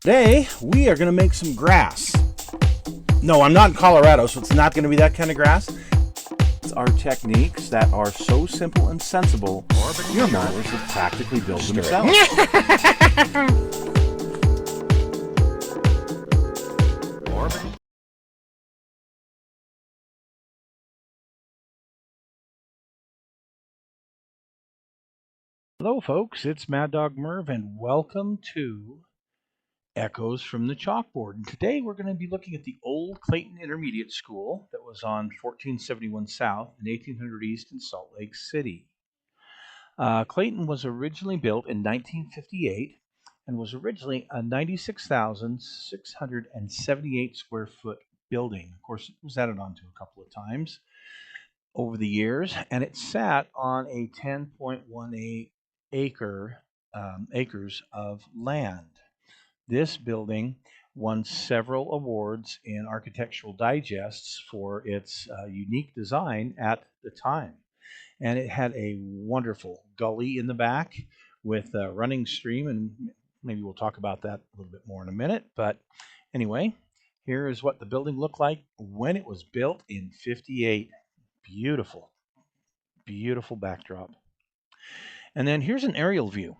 Today, we are going to make some grass. No, I'm not in Colorado, so it's not going to be that kind of grass. It's our techniques that are so simple and sensible, your mowers have practically built themselves. Hello, folks. It's Mad Dog Merv, and welcome to Echoes from the Chalkboard. And today we're going to be looking at the old Clayton Intermediate School that was on 1471 South and 1800 East in Salt Lake City. Clayton was originally built in 1958 and was originally a 96,678 square foot building. Of course, it was added on to a couple of times over the years, and it sat on a 10.18 acres of land. This building won several awards in Architectural Digests for its unique design at the time. And it had a wonderful gully in the back with a running stream, and maybe we'll talk about that a little bit more in a minute. But anyway, here is what the building looked like when it was built in 58. Beautiful, beautiful backdrop. And then here's an aerial view.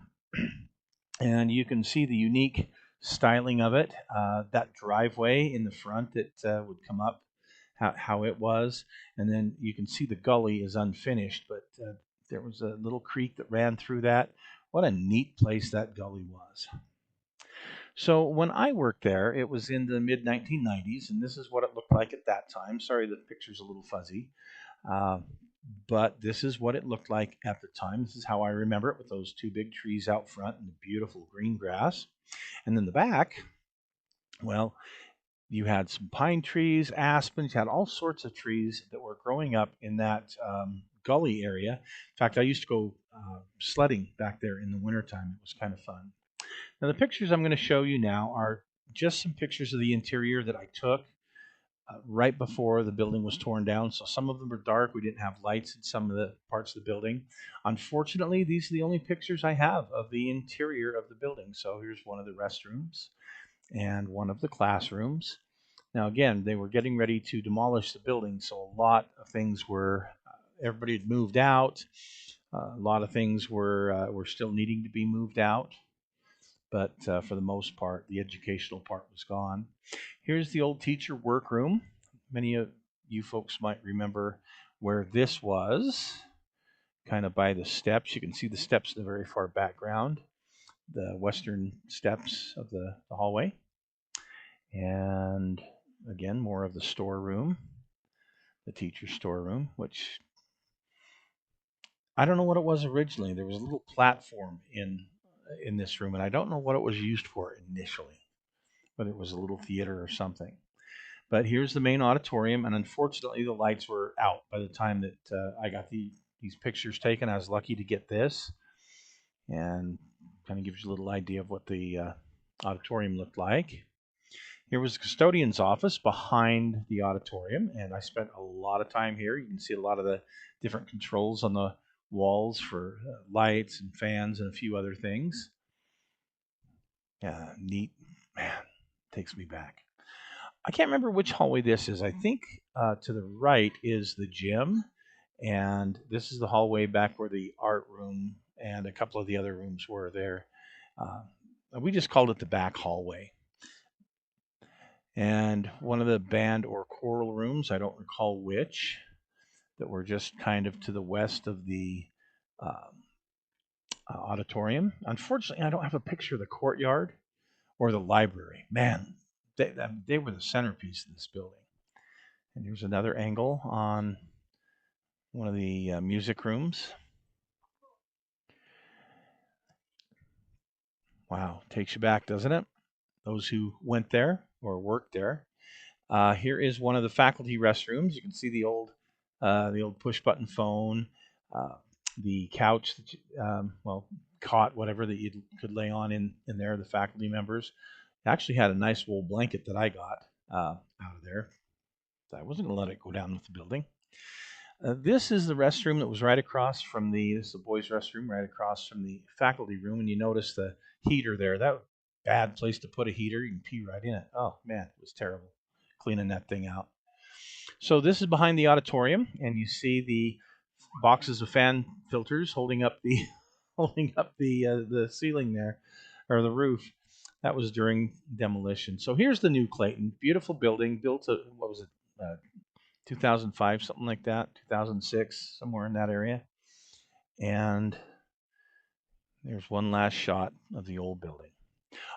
And you can see the unique styling of it. That driveway in the front that would come up, how it was. And then you can see the gully is unfinished, but there was a little creek that ran through that. What a neat place that gully was. So when I worked there, it was in the mid-1990s, and this is what it looked like at that time. Sorry, the picture's a little fuzzy. But this is what it looked like at the time. This is how I remember it, with those two big trees out front and the beautiful green grass. And then the back, well, you had some pine trees, aspens, you had all sorts of trees that were growing up in that gully area. In fact, I used to go sledding back there in the wintertime. It was kind of fun. Now, the pictures I'm going to show you now are just some pictures of the interior that I took right before the building was torn down. So some of them are dark. We didn't have lights in some of the parts of the building. Unfortunately, these are the only pictures I have of the interior of the building. So here's one of the restrooms and one of the classrooms. Now, again, they were getting ready to demolish the building, so a lot of things were, everybody had moved out. A lot of things were still needing to be moved out. But for the most part, the educational part was gone. Here's the old teacher workroom. Many of you folks might remember where this was, kind of by the steps. You can see the steps in the very far background, the western steps of the hallway. And again, more of the storeroom, the teacher's storeroom, which I don't know what it was originally. There was a little platform in this room, and I don't know what it was used for initially, whether it was a little theater or something. But here's the main auditorium, and unfortunately the lights were out by the time that I got these pictures taken. I was lucky to get this, and kind of gives you a little idea of what the auditorium looked like. Here was the custodian's office behind the auditorium, and I spent a lot of time here. You can see a lot of the different controls on the walls for lights and fans and a few other things. Yeah, neat. Man, takes me back. I can't remember which hallway this is. I think to the right is the gym, and this is the hallway back where the art room and a couple of the other rooms were there. We just called it the back hallway. And one of the band or choral rooms, I don't recall which, that were just kind of to the west of the auditorium. Unfortunately, I don't have a picture of the courtyard or the library. Man, they were the centerpiece of this building. And here's another angle on one of the music rooms. Wow, takes you back, doesn't it? Those who went there or worked there. Here is one of the faculty restrooms. You can see the old push-button phone, the couch, cot, whatever that you could lay on in there. The faculty members actually had a nice wool blanket that I got out of there. I wasn't going to let it go down with the building. This is the restroom that was right across from this is the boys' restroom, right across from the faculty room, and you notice the heater there. That bad place to put a heater. You can pee right in it. Oh man, it was terrible cleaning that thing out. So this is behind the auditorium, and you see the boxes of fan filters holding up the holding up the ceiling there, or the roof. That was during demolition. So here's the new Clayton, beautiful building, built what was it, 2005, something like that, 2006, somewhere in that area. And there's one last shot of the old building.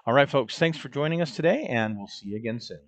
All right, folks, thanks for joining us today, and we'll see you again soon.